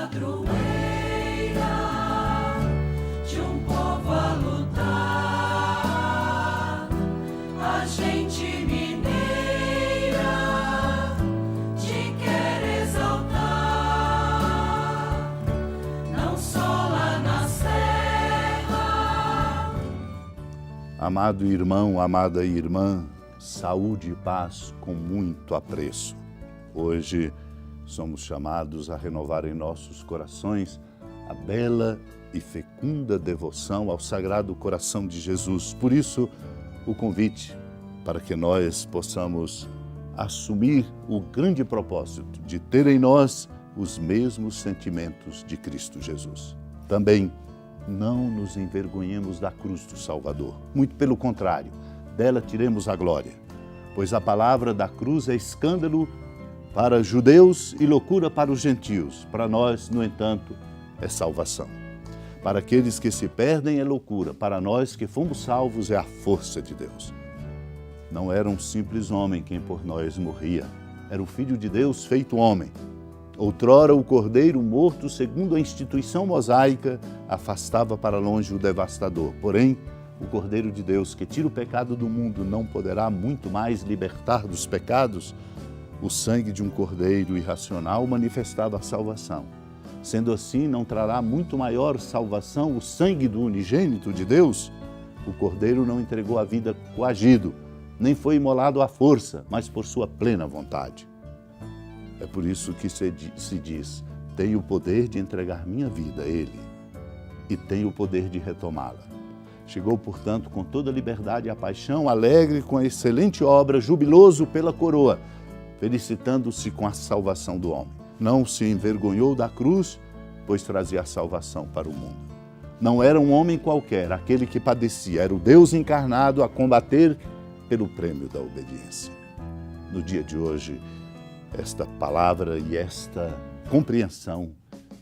padroeira de um povo a lutar, a gente mineira te quer exaltar, não só lá na serra. Amado irmão, amada irmã, saúde e paz com muito apreço. Hoje somos chamados a renovar em nossos corações a bela e fecunda devoção ao Sagrado Coração de Jesus. Por isso, o convite para que nós possamos assumir o grande propósito de ter em nós os mesmos sentimentos de Cristo Jesus. Também não nos envergonhemos da cruz do Salvador. Muito pelo contrário, dela tiremos a glória, pois a palavra da cruz é escândalo para judeus e loucura para os gentios. Para nós, no entanto, é salvação. Para aqueles que se perdem é loucura, para nós que fomos salvos é a força de Deus. Não era um simples homem quem por nós morria, era o Filho de Deus feito homem. Outrora o cordeiro morto, segundo a instituição mosaica, afastava para longe o devastador. Porém, o Cordeiro de Deus, que tira o pecado do mundo, não poderá muito mais libertar dos pecados? O sangue de um cordeiro irracional manifestava a salvação. Sendo assim, não trará muito maior salvação o sangue do unigênito de Deus? O cordeiro não entregou a vida coagido, nem foi imolado à força, mas por sua plena vontade. É por isso que se diz, tenho o poder de entregar minha vida a Ele e tenho o poder de retomá-la. Chegou, portanto, com toda liberdade à paixão, alegre com a excelente obra, jubiloso pela coroa, felicitando-se com a salvação do homem. Não se envergonhou da cruz, pois trazia a salvação para o mundo. Não era um homem qualquer, aquele que padecia, era o Deus encarnado a combater pelo prêmio da obediência. No dia de hoje, esta palavra e esta compreensão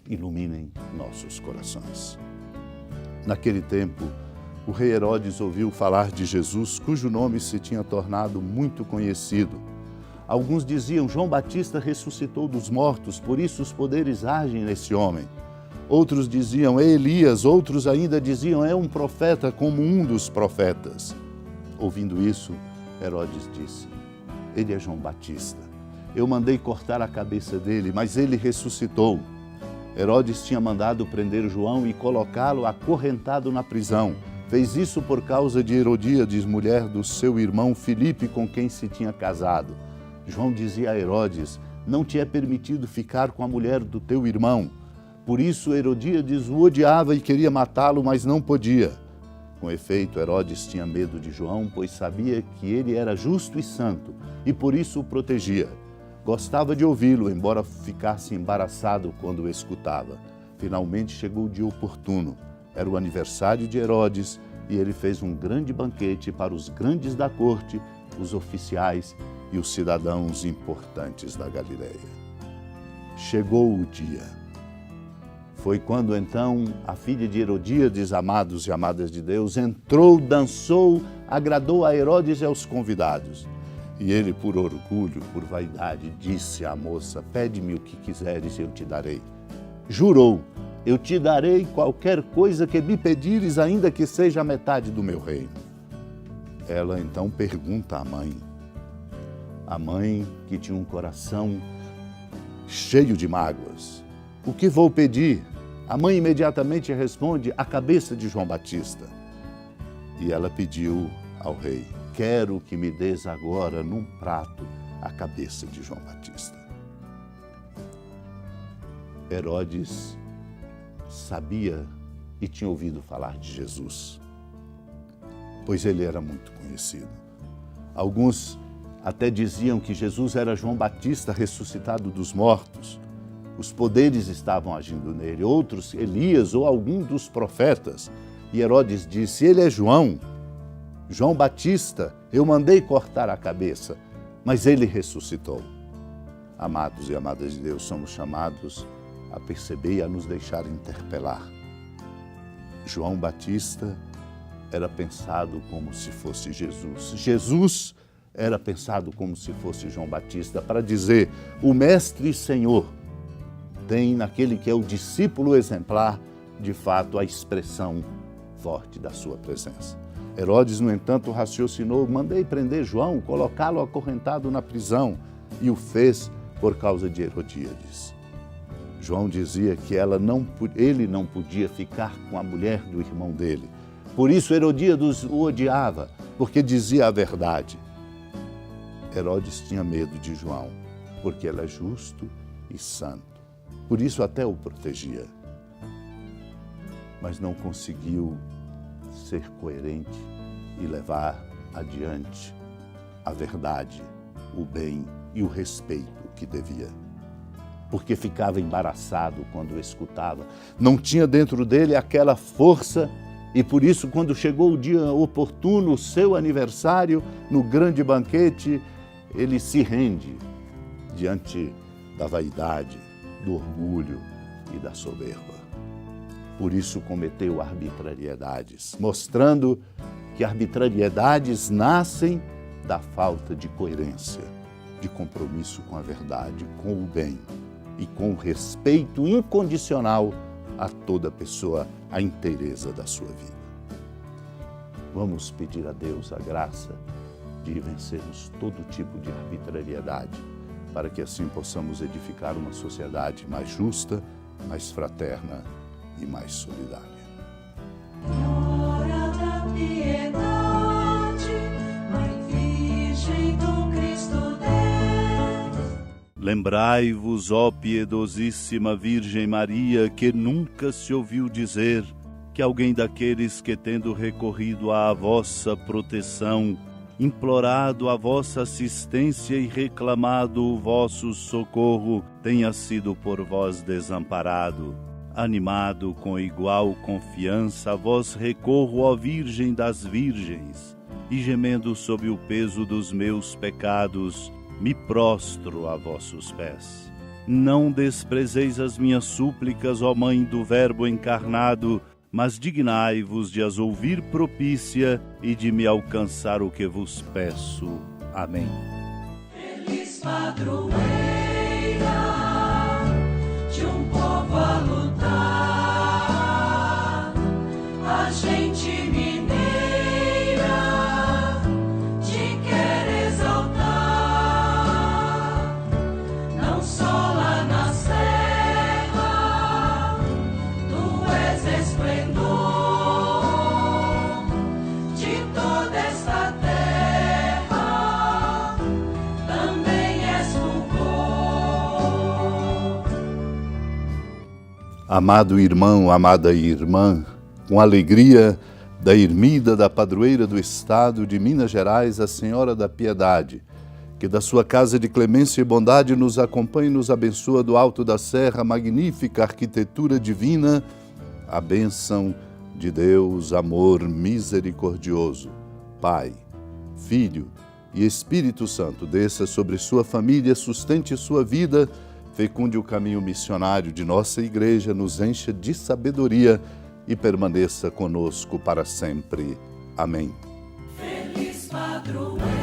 iluminem nossos corações. Naquele tempo, o rei Herodes ouviu falar de Jesus, cujo nome se tinha tornado muito conhecido. Alguns diziam, João Batista ressuscitou dos mortos, por isso os poderes agem nesse homem. Outros diziam, é Elias, outros ainda diziam, é um profeta como um dos profetas. Ouvindo isso, Herodes disse, ele é João Batista. Eu mandei cortar a cabeça dele, mas ele ressuscitou. Herodes tinha mandado prender João e colocá-lo acorrentado na prisão. Fez isso por causa de Herodíades, mulher do seu irmão Filipe, com quem se tinha casado. João dizia a Herodes, não te é permitido ficar com a mulher do teu irmão. Por isso Herodíades o odiava e queria matá-lo, mas não podia. Com efeito, Herodes tinha medo de João, pois sabia que ele era justo e santo, e por isso o protegia. Gostava de ouvi-lo, embora ficasse embaraçado quando o escutava. Finalmente chegou o dia oportuno. Era o aniversário de Herodes e ele fez um grande banquete para os grandes da corte, os oficiais e os cidadãos importantes da Galileia. Chegou o dia. Foi quando então a filha de Herodíades, amados e amadas de Deus, entrou, dançou, agradou a Herodes e aos convidados. E ele, por orgulho, por vaidade, disse à moça, pede-me o que quiseres e eu te darei. Jurou, eu te darei qualquer coisa que me pedires, ainda que seja a metade do meu reino. Ela então pergunta à mãe, a mãe que tinha um coração cheio de mágoas, o que vou pedir? A mãe imediatamente responde, a cabeça de João Batista. E ela pediu ao rei, quero que me des agora num prato a cabeça de João Batista. Herodes sabia e tinha ouvido falar de Jesus, pois ele era muito conhecido. Alguns até diziam que Jesus era João Batista ressuscitado dos mortos. Os poderes estavam agindo nele, outros Elias ou algum dos profetas. E Herodes disse, ele é João Batista, eu mandei cortar a cabeça, mas ele ressuscitou. Amados e amadas de Deus, somos chamados a perceber e a nos deixar interpelar. João Batista era pensado como se fosse Jesus. Jesus era pensado como se fosse João Batista, para dizer, o Mestre e Senhor tem naquele que é o discípulo exemplar, de fato, a expressão forte da sua presença. Herodes, no entanto, raciocinou: mandei prender João, colocá-lo acorrentado na prisão, e o fez por causa de Herodíades. João dizia que ele não podia ficar com a mulher do irmão dele. Por isso Herodíades o odiava, porque dizia a verdade. Herodes tinha medo de João, porque ele é justo e santo. Por isso até o protegia. Mas não conseguiu ser coerente e levar adiante a verdade, o bem e o respeito que devia. Porque ficava embaraçado quando escutava. Não tinha dentro dele aquela força e por isso, quando chegou o dia oportuno, o seu aniversário, no grande banquete, ele se rende diante da vaidade, do orgulho e da soberba. Por isso cometeu arbitrariedades, mostrando que arbitrariedades nascem da falta de coerência, de compromisso com a verdade, com o bem e com o respeito incondicional a toda pessoa, a inteireza da sua vida. Vamos pedir a Deus a graça de vencermos todo tipo de arbitrariedade, para que assim possamos edificar uma sociedade mais justa, mais fraterna e mais solidária. Hora da piedade, Mãe Virgem do Cristo Deus. Lembrai-vos, ó piedosíssima Virgem Maria, que nunca se ouviu dizer que alguém daqueles que, tendo recorrido à vossa proteção, implorado a vossa assistência e reclamado o vosso socorro, tenha sido por vós desamparado. Animado com igual confiança, a vós recorro, ó Virgem das Virgens, e gemendo sob o peso dos meus pecados, me prostro a vossos pés. Não desprezeis as minhas súplicas, ó Mãe do Verbo encarnado, mas dignai-vos de as ouvir propícia e de me alcançar o que vos peço. Amém. Feliz padroeira de um povo a lutar, a gente mineira te quer exaltar, não só lá na serra, tu és esplendor de toda esta terra, também és fulgor. Amado irmão, amada irmã, com alegria da ermida da padroeira do Estado de Minas Gerais, a Senhora da Piedade, que da sua casa de clemência e bondade nos acompanhe e nos abençoa do alto da serra, magnífica arquitetura divina, a bênção de Deus, amor misericordioso, Pai, Filho e Espírito Santo, desça sobre sua família, sustente sua vida, fecunde o caminho missionário de nossa igreja, nos encha de sabedoria e permaneça conosco para sempre. Amém. Feliz padroeira